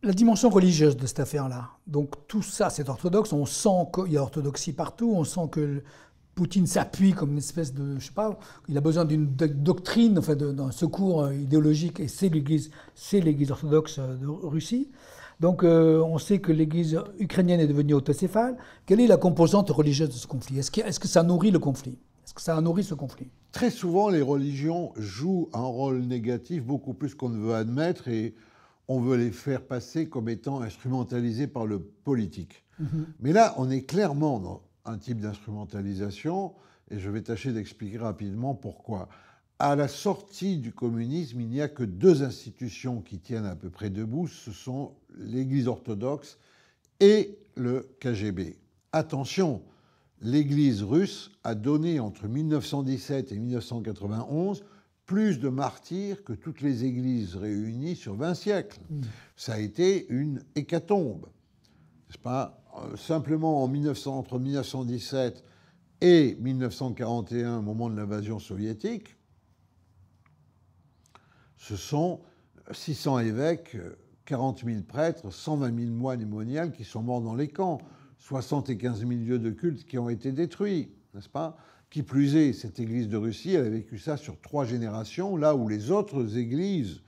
la dimension religieuse de cette affaire-là. Donc tout ça, c'est orthodoxe. On sent qu'il y a orthodoxie partout. On sent que Poutine s'appuie comme une espèce de, je sais pas, il a besoin d'une doctrine, enfin d'un secours idéologique, et c'est l'Église orthodoxe de Russie. Donc on sait que l'Église ukrainienne est devenue autocéphale. Quelle est la composante religieuse de ce conflit? Est-ce que ça nourrit le conflit? Est-ce que ça a nourri ce conflit? Très souvent, les religions jouent un rôle négatif, beaucoup plus qu'on ne veut admettre, et on veut les faire passer comme étant instrumentalisées par le politique. Mais là, on est clairement dans un type d'instrumentalisation, et je vais tâcher d'expliquer rapidement pourquoi. À la sortie du communisme, il n'y a que deux institutions qui tiennent à peu près debout, ce sont l'Église orthodoxe et le KGB. Attention, l'Église russe a donné entre 1917 et 1991 plus de martyrs que toutes les églises réunies sur 20 siècles. Ça a été une hécatombe, n'est-ce pas? Simplement entre 1917 et 1941, au moment de l'invasion soviétique, ce sont 600 évêques, 40 000 prêtres, 120 000 moines et moniales qui sont morts dans les camps, 75 000 lieux de culte qui ont été détruits, n'est-ce pas? Qui plus est, cette église de Russie, elle a vécu ça sur 3 générations, là où les autres églises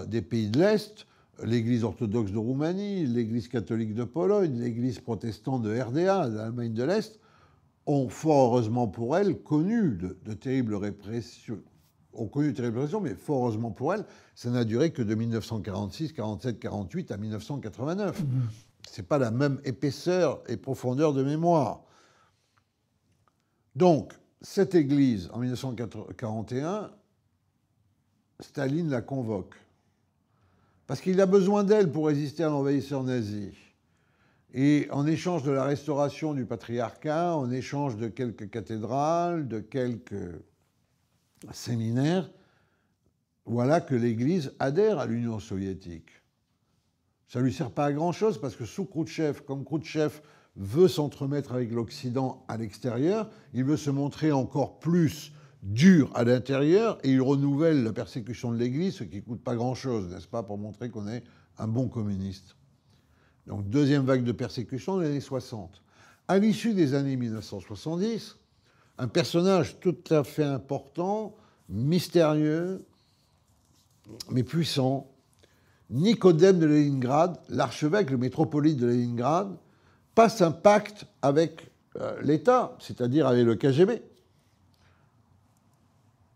des pays de l'Est, l'église orthodoxe de Roumanie, l'église catholique de Pologne, l'église protestante de RDA, de l'Allemagne de l'Est, ont fort heureusement pour elles connu de terribles répressions. Ont connu de terribles répressions, mais fort heureusement pour elles, ça n'a duré que de 1946, 47, 48 à 1989. Ce n'est pas la même épaisseur et profondeur de mémoire. Donc, cette église, en 1941, Staline la convoque. Parce qu'il a besoin d'elle pour résister à l'envahisseur nazi. Et en échange de la restauration du patriarcat, en échange de quelques cathédrales, de quelques séminaires, voilà que l'Église adhère à l'Union soviétique. Ça ne lui sert pas à grand-chose parce que sous Khrouchtchev, comme Khrouchtchev veut s'entremettre avec l'Occident à l'extérieur, il veut se montrer encore plus dur à l'intérieur et il renouvelle la persécution de l'Église, ce qui ne coûte pas grand-chose, n'est-ce pas, pour montrer qu'on est un bon communiste. Donc, deuxième vague de persécution dans les années 60. À l'issue des années 1970, un personnage tout à fait important, mystérieux, mais puissant, Nicodème de Léningrad, l'archevêque, le métropolite de Léningrad, passe un pacte avec l'État, c'est-à-dire avec le KGB,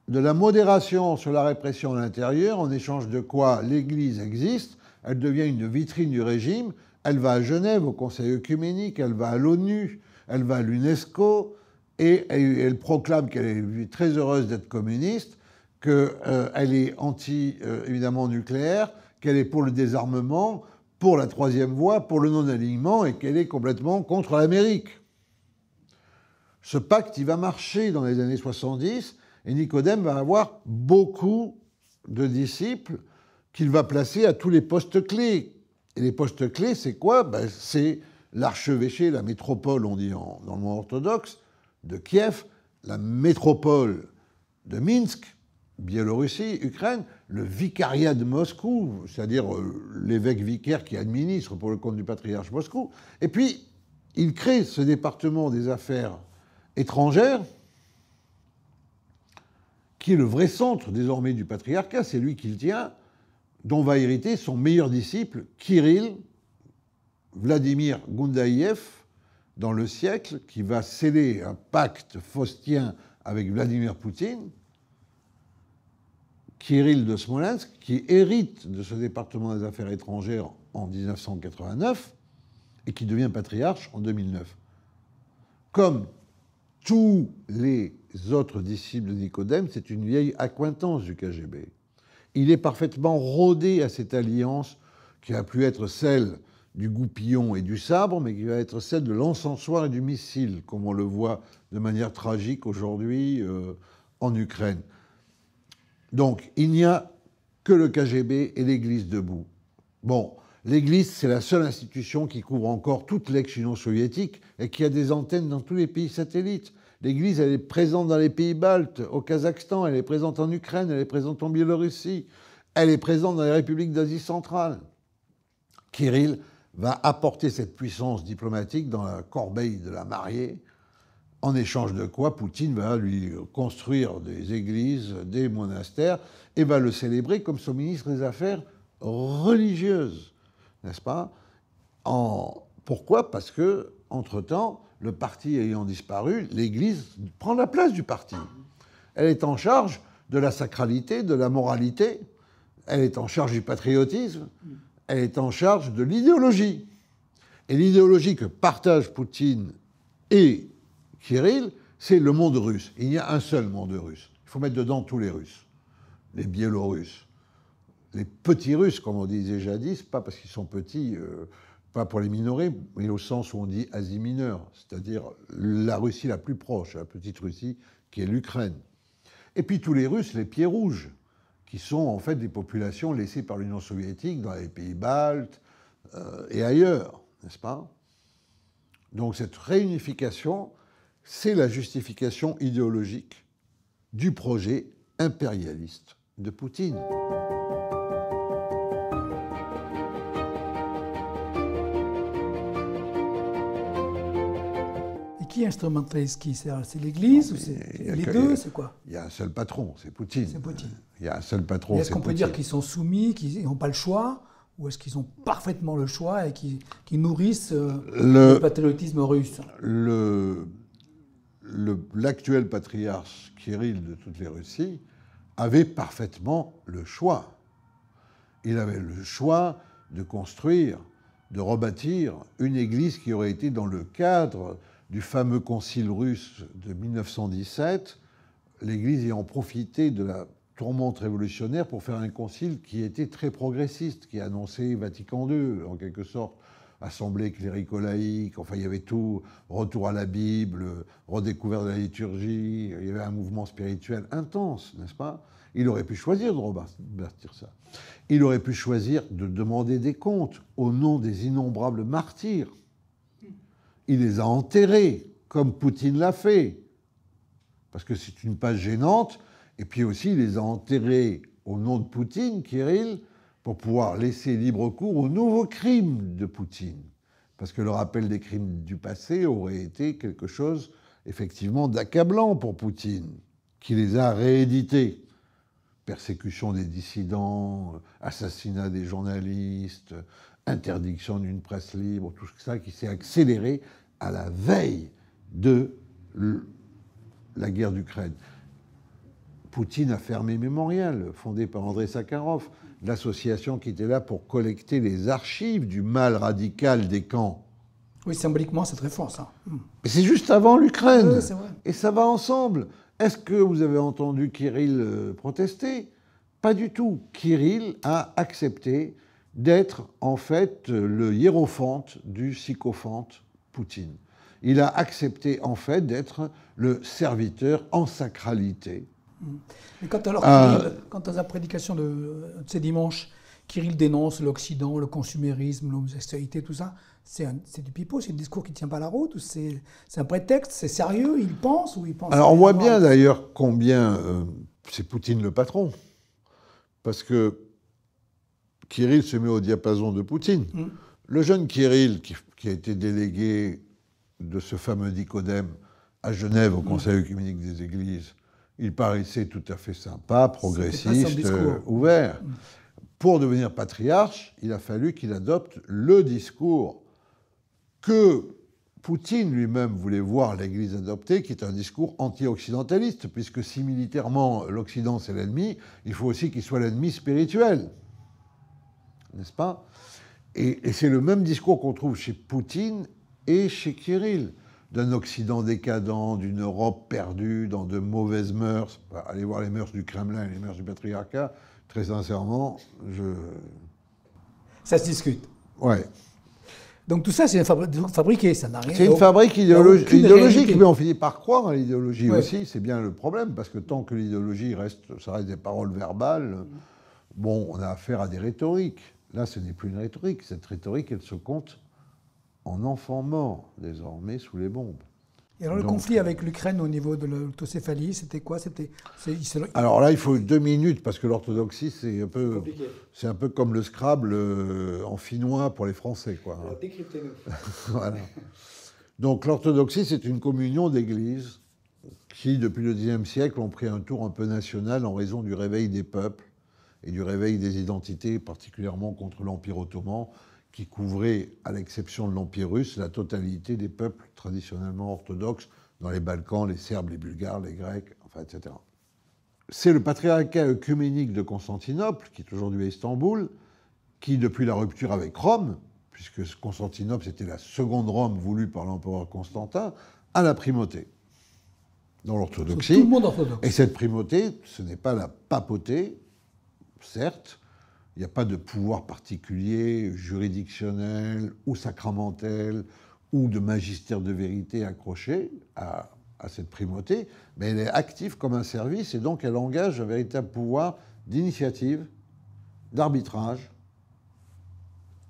de la modération sur la répression à l'intérieur, en échange de quoi l'Église existe, elle devient une vitrine du régime, elle va à Genève, au Conseil œcuménique, elle va à l'ONU, elle va à l'UNESCO, et elle proclame qu'elle est très heureuse d'être communiste, qu'elle est évidemment nucléaire, qu'elle est pour le désarmement, pour la troisième voie, pour le non-alignement, et qu'elle est complètement contre l'Amérique. Ce pacte, il va marcher dans les années 70, et Nicodème va avoir beaucoup de disciples qu'il va placer à tous les postes clés. Et les postes clés, c'est quoi? C'est l'archevêché, la métropole, on dit dans le monde orthodoxe, de Kiev, la métropole de Minsk, Biélorussie, Ukraine, le vicariat de Moscou, c'est-à-dire l'évêque vicaire qui administre pour le compte du patriarche Moscou. Et puis, il crée ce département des affaires étrangères, qui est le vrai centre désormais du patriarcat, c'est lui qui le tient, dont va hériter son meilleur disciple, Kirill Vladimir Goundaïev, dans le siècle, qui va sceller un pacte faustien avec Vladimir Poutine, Kirill de Smolensk, qui hérite de ce département des affaires étrangères en 1989 et qui devient patriarche en 2009. Comme tous les autres disciples de Nicodème, c'est une vieille accointance du KGB. Il est parfaitement rodé à cette alliance qui a pu être celle du goupillon et du sabre, mais qui va être celle de l'encensoir et du missile, comme on le voit de manière tragique aujourd'hui en Ukraine. Donc, il n'y a que le KGB et l'Église debout. Bon, l'Église, c'est la seule institution qui couvre encore toute l'ex-Union soviétique et qui a des antennes dans tous les pays satellites. L'Église, elle est présente dans les pays baltes, au Kazakhstan, elle est présente en Ukraine, elle est présente en Biélorussie, elle est présente dans les républiques d'Asie centrale. Kirill va apporter cette puissance diplomatique dans la corbeille de la mariée, en échange de quoi Poutine va lui construire des églises, des monastères, et va le célébrer comme son ministre des Affaires religieuses, n'est-ce pas? Pourquoi? Parce que, entre-temps, le parti ayant disparu, l'Église prend la place du parti. Elle est en charge de la sacralité, de la moralité, elle est en charge du patriotisme, elle est en charge de l'idéologie. Et l'idéologie que partagent Poutine et Kirill, c'est le monde russe. Il y a un seul monde russe. Il faut mettre dedans tous les Russes, les Biélorusses, les petits Russes, comme on disait jadis, pas parce qu'ils sont petits, pas pour les minorer, mais au sens où on dit Asie mineure, c'est-à-dire la Russie la plus proche, la petite Russie, qui est l'Ukraine. Et puis tous les Russes, les pieds rouges, qui sont en fait des populations laissées par l'Union soviétique dans les pays baltes et ailleurs, n'est-ce pas? Donc cette réunification, c'est la justification idéologique du projet impérialiste de Poutine. Et qui instrumentalise qui? C'est l'Église ou c'est les deux? C'est quoi? Il y a un seul patron, c'est Poutine. C'est Poutine. Il y a un seul patron, c'est Est-ce qu'on peut dire qu'ils sont soumis, qu'ils n'ont pas le choix? Ou est-ce qu'ils ont parfaitement le choix et qui nourrissent le patriotisme russe? L'actuel patriarche Kirill de toutes les Russies avait parfaitement le choix. Il avait le choix de construire, de rebâtir une église qui aurait été dans le cadre du fameux concile russe de 1917, l'église ayant profité de la tourmente révolutionnaire pour faire un concile qui était très progressiste, qui annonçait Vatican II, en quelque sorte, assemblée clérico-laïque, enfin il y avait tout, retour à la Bible, redécouverte de la liturgie, il y avait un mouvement spirituel intense, n'est-ce pas? Il aurait pu choisir de rebâtir ça. Il aurait pu choisir de demander des comptes au nom des innombrables martyrs. Il les a enterrés, comme Poutine l'a fait, parce que c'est une page gênante. Et puis aussi, il les a enterrés au nom de Poutine, Kirill, pour pouvoir laisser libre cours aux nouveaux crimes de Poutine. Parce que le rappel des crimes du passé aurait été quelque chose, effectivement, d'accablant pour Poutine, qui les a réédités. Persécution des dissidents, assassinat des journalistes, interdiction d'une presse libre, tout ça qui s'est accéléré à la veille de la guerre d'Ukraine. Poutine a fermé Mémorial, fondé par Andrei Sakharov, l'association qui était là pour collecter les archives du mal radical des camps. Oui, symboliquement, c'est très fort, ça. Mais c'est juste avant l'Ukraine. Oui, c'est vrai. Et ça va ensemble. Est-ce que vous avez entendu Kirill protester? Pas du tout. Kirill a accepté d'être, en fait, le hiérophante du sycophante Poutine. Il a accepté, en fait, d'être le serviteur en sacralité. Mais quant à la prédication de ces dimanches, Kirill dénonce l'Occident, le consumérisme, l'homosexualité, tout ça. C'est du pipeau, c'est un discours qui ne tient pas la route, ou c'est un prétexte, c'est sérieux, il pense ou il pense... Alors on voit bien d'ailleurs combien c'est Poutine le patron, parce que Kirill se met au diapason de Poutine. Le jeune Kirill, qui a été délégué de ce fameux Nicodème à Genève au Conseil œcuménique des Églises, il paraissait tout à fait sympa, progressiste, ouvert. Pour devenir patriarche, il a fallu qu'il adopte le discours que Poutine lui-même voulait voir l'Église adopter, qui est un discours anti-occidentaliste, puisque si militairement l'Occident c'est l'ennemi, il faut aussi qu'il soit l'ennemi spirituel. N'est-ce pas? Et c'est le même discours qu'on trouve chez Poutine et chez Kirill, d'un Occident décadent, d'une Europe perdue dans de mauvaises mœurs. Allez voir les mœurs du Kremlin et les mœurs du patriarcat. Très sincèrement, Ça se discute. Ouais. Donc tout ça, c'est fabriqué, ça n'a rien... C'est une fabrique idéologique, mais on finit par croire à l'idéologie aussi. C'est bien le problème, parce que tant que l'idéologie ça reste des paroles verbales, bon, on a affaire à des rhétoriques. Là, ce n'est plus une rhétorique. Cette rhétorique, elle se compte en enfants morts, désormais, sous les bombes. Et alors le conflit avec l'Ukraine au niveau de l'autocéphalie, c'était quoi? Alors là, il faut 2 minutes, parce que l'orthodoxie, c'est un peu comme le Scrabble en finnois pour les Français, quoi. Alors décryptez-nous. Voilà. Donc l'orthodoxie, c'est une communion d'églises qui, depuis le Xe siècle, ont pris un tour un peu national en raison du réveil des peuples et du réveil des identités, particulièrement contre l'Empire ottoman, qui couvrait, à l'exception de l'Empire russe, la totalité des peuples traditionnellement orthodoxes dans les Balkans, les Serbes, les Bulgares, les Grecs, enfin, etc. C'est le patriarcat œcuménique de Constantinople, qui est aujourd'hui à Istanbul, qui, depuis la rupture avec Rome, puisque Constantinople, c'était la seconde Rome voulue par l'empereur Constantin, a la primauté dans l'orthodoxie. Tout le monde orthodoxe. Et cette primauté, ce n'est pas la papauté, certes. Il n'y a pas de pouvoir particulier, juridictionnel ou sacramentel ou de magistère de vérité accroché à cette primauté, mais elle est active comme un service et donc elle engage un véritable pouvoir d'initiative, d'arbitrage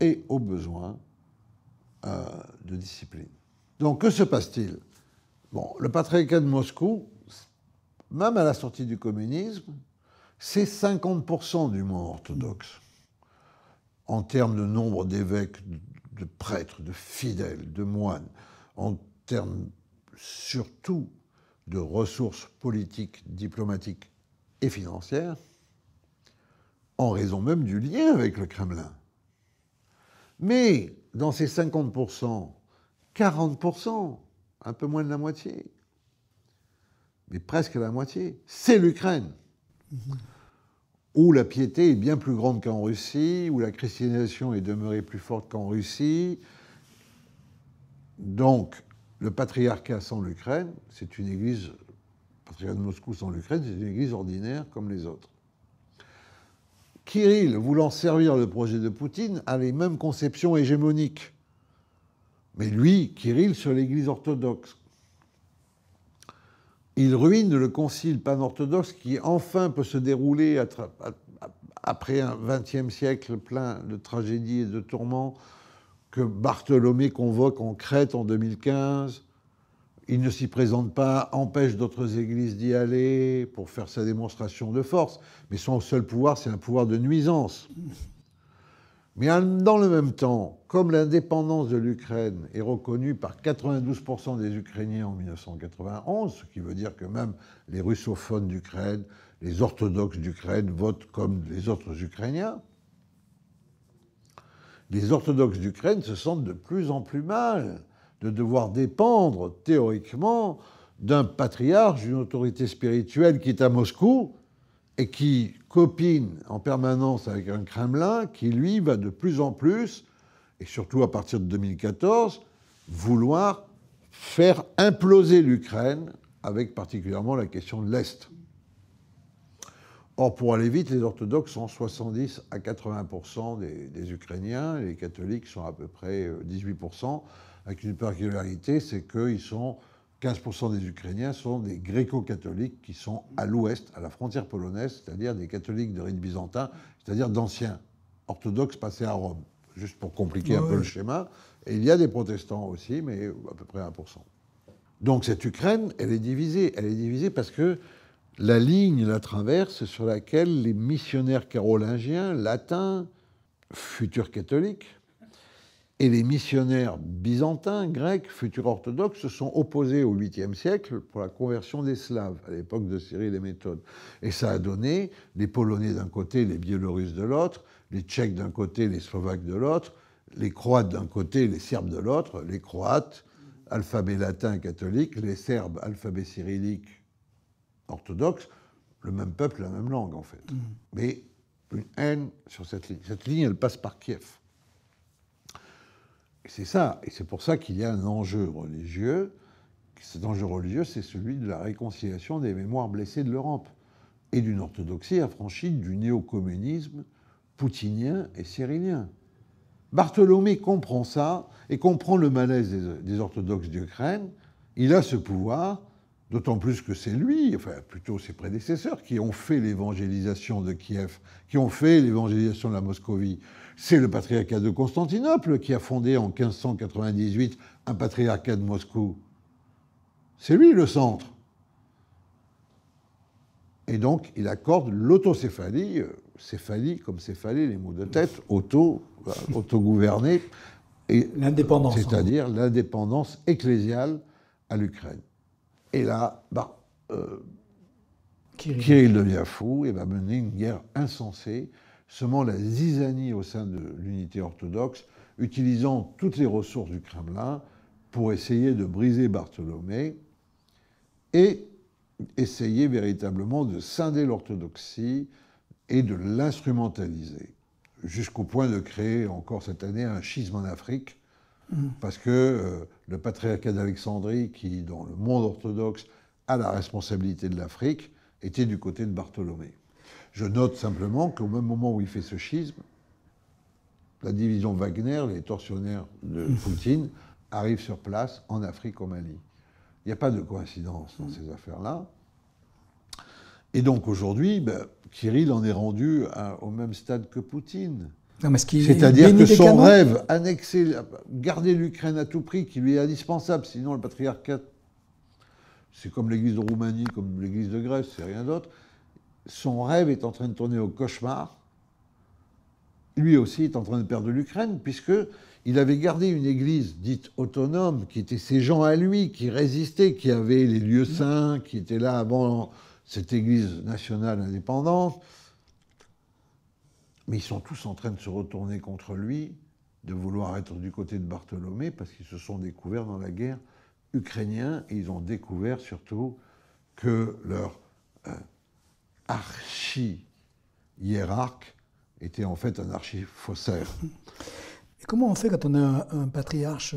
et, au besoin, de discipline. Donc, que se passe-t-il? Bon, le patriarcat de Moscou, même à la sortie du communisme, c'est 50% du monde orthodoxe, en termes de nombre d'évêques, de prêtres, de fidèles, de moines, en termes surtout de ressources politiques, diplomatiques et financières, en raison même du lien avec le Kremlin. Mais dans ces 50%, 40%, un peu moins de la moitié, mais presque la moitié, c'est l'Ukraine. Où la piété est bien plus grande qu'en Russie, où la christianisation est demeurée plus forte qu'en Russie. Donc, le patriarcat sans l'Ukraine, c'est une église, le patriarcat de Moscou sans l'Ukraine, c'est une église ordinaire comme les autres. Kirill, voulant servir le projet de Poutine, a les mêmes conceptions hégémoniques. Mais lui, Kirill, sur l'église orthodoxe. Il ruine le concile panorthodoxe qui enfin peut se dérouler après un XXe siècle plein de tragédies et de tourments que Bartholomé convoque en Crète en 2015. Il ne s'y présente pas, empêche d'autres églises d'y aller pour faire sa démonstration de force. Mais son seul pouvoir, c'est un pouvoir de nuisance. Mais dans le même temps, comme l'indépendance de l'Ukraine est reconnue par 92% des Ukrainiens en 1991, ce qui veut dire que même les russophones d'Ukraine, les orthodoxes d'Ukraine votent comme les autres Ukrainiens, les orthodoxes d'Ukraine se sentent de plus en plus mal de devoir dépendre, théoriquement, d'un patriarche, d'une autorité spirituelle qui est à Moscou, et qui copine en permanence avec un Kremlin qui, lui, va de plus en plus, et surtout à partir de 2014, vouloir faire imploser l'Ukraine, avec particulièrement la question de l'Est. Or, pour aller vite, les orthodoxes sont 70 à 80% des Ukrainiens, et les catholiques sont à peu près 18%, avec une particularité, c'est qu'ils sont 15% des Ukrainiens sont des gréco-catholiques qui sont à l'ouest, à la frontière polonaise, c'est-à-dire des catholiques de rite byzantin, c'est-à-dire d'anciens orthodoxes passés à Rome, juste pour compliquer un peu le schéma. Et il y a des protestants aussi, mais à peu près 1%. Donc cette Ukraine, elle est divisée. Elle est divisée parce que la ligne la traverse sur laquelle les missionnaires carolingiens, latins, futurs catholiques, et les missionnaires byzantins, grecs, futurs orthodoxes, se sont opposés au 8e siècle pour la conversion des Slaves, à l'époque de Cyril et Méthode. Et ça a donné les Polonais d'un côté, les Biélorusses de l'autre, les Tchèques d'un côté, les Slovaques de l'autre, les Croates d'un côté, les Serbes de l'autre, les Croates, alphabet latin catholique, les Serbes, alphabet cyrillique orthodoxe, le même peuple, la même langue en fait. Mais une haine sur cette ligne. Cette ligne, elle passe par Kiev. C'est ça, et c'est pour ça qu'il y a un enjeu religieux. Cet enjeu religieux, c'est celui de la réconciliation des mémoires blessées de l'Europe et d'une orthodoxie affranchie du néo-communisme poutinien et cyrillien. Bartholomé comprend ça et comprend le malaise des orthodoxes d'Ukraine. Il a ce pouvoir, d'autant plus que c'est lui, enfin plutôt ses prédécesseurs, qui ont fait l'évangélisation de Kiev, qui ont fait l'évangélisation de la Moscovie. C'est le patriarcat de Constantinople qui a fondé en 1598 un patriarcat de Moscou. C'est lui le centre. Et donc, il accorde l'autocéphalie, céphalie comme céphalie, les mots de tête, autogouverné, et l'indépendance. C'est-à-dire l'indépendance ecclésiale à l'Ukraine. Et là, Kirill devient fou et va mener une guerre insensée, semant la zizanie au sein de l'unité orthodoxe, utilisant toutes les ressources du Kremlin pour essayer de briser Bartholomé et essayer véritablement de scinder l'orthodoxie et de l'instrumentaliser, jusqu'au point de créer encore cette année un schisme en Afrique, parce que le patriarcat d'Alexandrie, qui dans le monde orthodoxe a la responsabilité de l'Afrique, était du côté de Bartholomé. Je note simplement qu'au même moment où il fait ce schisme, la division Wagner, les tortionnaires de Poutine, arrivent sur place en Afrique, au Mali. Il n'y a pas de coïncidence dans ces affaires-là. Et donc aujourd'hui, Kirill en est rendu au même stade que Poutine. C'est-à-dire que son rêve, garder l'Ukraine à tout prix, qui lui est indispensable, sinon le patriarcat, c'est comme l'église de Roumanie, comme l'église de Grèce, c'est rien d'autre. Son rêve est en train de tourner au cauchemar. Lui aussi est en train de perdre l'Ukraine, puisqu'il avait gardé une église dite autonome, qui était ses gens à lui, qui résistaient, qui avaient les lieux saints, qui étaient là avant cette église nationale indépendante. Mais ils sont tous en train de se retourner contre lui, de vouloir être du côté de Bartholomé, parce qu'ils se sont découverts dans la guerre ukrainienne, et ils ont découvert surtout que leur archi-hiérarque était en fait un archi-faussaire. Et comment on fait quand on a un patriarche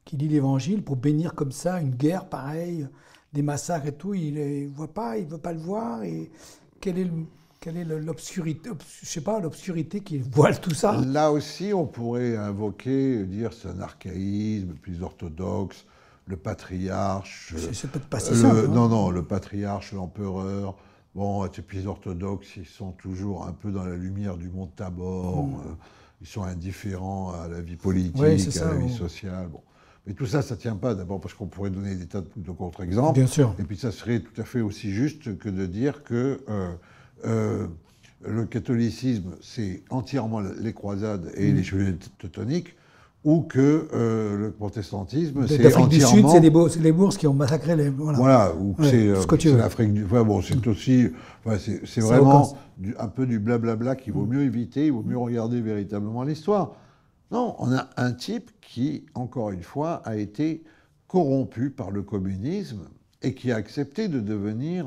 qui lit l'Évangile pour bénir comme ça une guerre pareille, des massacres et tout, il ne voit pas, il ne veut pas le voir, et quelle est l'obscurité, je sais pas, l'obscurité qui voile tout ça? Là aussi, on pourrait invoquer, dire c'est un archaïsme plus orthodoxe, le patriarche. C'est peut-être pas si simple. Non, le patriarche, l'empereur. Bon, ces pays orthodoxes, ils sont toujours un peu dans la lumière du mont Tabor. Ils sont indifférents à la vie politique, à la vie sociale. Bon. Mais tout ça, ne tient pas. D'abord parce qu'on pourrait donner des tas de contre-exemples. Bien sûr. Et puis ça serait tout à fait aussi juste que de dire que le catholicisme, c'est entièrement les croisades et les chevaliers teutoniques, ou que le protestantisme, c'est entièrement... D'Afrique du Sud, c'est les bourses qui ont massacré les... Voilà, ou que c'est l'Afrique du... Enfin, bon, c'est aussi... c'est vraiment un peu du blablabla qu'il vaut mieux éviter, il vaut mieux regarder véritablement l'histoire. Non, on a un type qui, encore une fois, a été corrompu par le communisme et qui a accepté de devenir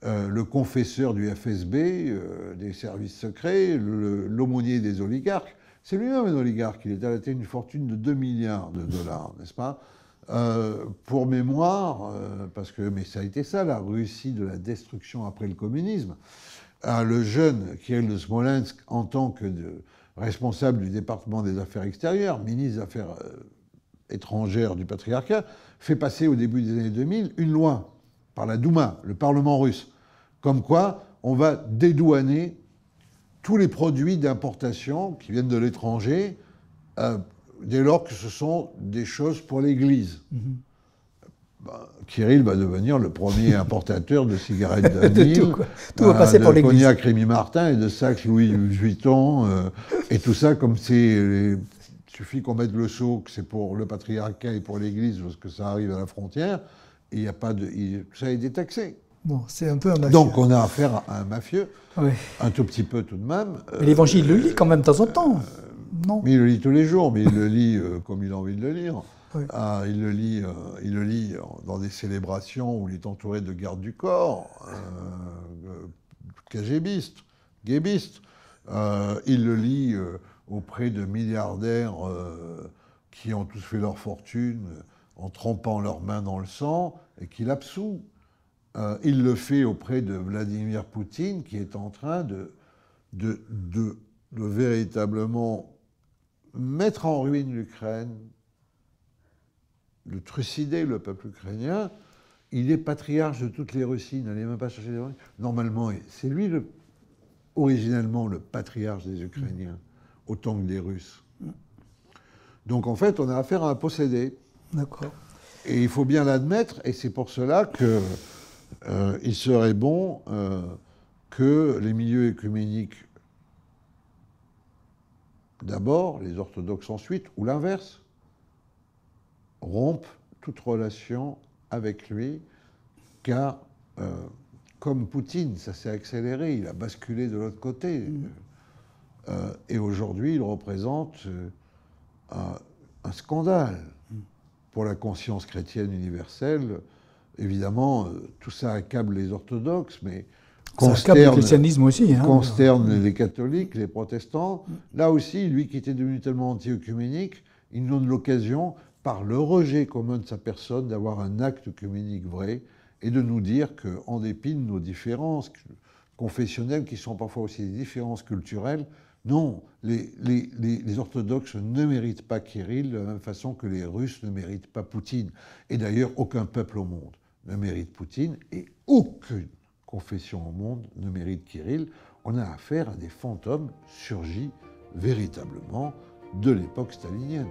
le confesseur du FSB, des services secrets, l'aumônier des oligarques. C'est lui-même un oligarque, il est à la tête d'une fortune de 2 milliards de dollars, n'est-ce pas? Pour mémoire, mais ça a été ça, la Russie de la destruction après le communisme. Le jeune Kirill de Smolensk, en tant que responsable du département des affaires extérieures, ministre des Affaires étrangères du patriarcat, fait passer au début des années 2000 une loi par la Douma, le Parlement russe, comme quoi on va dédouaner tous les produits d'importation qui viennent de l'étranger, dès lors que ce sont des choses pour l'Église. Kirill va devenir le premier importateur de cigarettes d'Anil, tout va passer pour l'Église. De cognac Rémy Martin et de sacs Louis Vuitton, et tout ça, comme il suffit qu'on mette le sceau que c'est pour le patriarcat et pour l'Église, parce que ça arrive à la frontière, et il n'y a pas de... ça est détaxé. Bon, c'est un peu un mafieux. Donc on a affaire à un mafieux, oui. Un tout petit peu tout de même. Mais l'Évangile, il le lit quand même de temps en temps, non? Mais il le lit tous les jours, mais il le lit comme il a envie de le lire. Oui. Il le lit dans des célébrations où il est entouré de gardes du corps, KGBistes, guébistes. Il le lit auprès de milliardaires qui ont tous fait leur fortune en trempant leurs mains dans le sang et qui l'absout. Il le fait auprès de Vladimir Poutine, qui est en train de véritablement mettre en ruine l'Ukraine, de trucider le peuple ukrainien. Il est patriarche de toutes les Russies, n'allez même pas chercher les Russes. Normalement, c'est lui originellement le patriarche des Ukrainiens, autant que des Russes. Donc en fait, on a affaire à un possédé. D'accord. Et il faut bien l'admettre, et c'est pour cela qu'il serait bon que les milieux œcuméniques d'abord, les orthodoxes ensuite, ou l'inverse, rompent toute relation avec lui, car comme Poutine, ça s'est accéléré, il a basculé de l'autre côté. Et aujourd'hui, il représente un scandale pour la conscience chrétienne universelle. Évidemment, tout ça accable les orthodoxes, mais ça accable le christianisme aussi. Consterne les catholiques, les protestants. Là aussi, lui qui était devenu tellement anti-œcuménique, il donne l'occasion, par le rejet commun de sa personne, d'avoir un acte œcuménique vrai et de nous dire qu'en dépit de nos différences confessionnelles, qui sont parfois aussi des différences culturelles, non, les orthodoxes ne méritent pas Kirill de la même façon que les Russes ne méritent pas Poutine. Et d'ailleurs, aucun peuple au monde ne mérite Poutine et aucune confession au monde ne mérite Kirill. On a affaire à des fantômes surgis véritablement de l'époque stalinienne.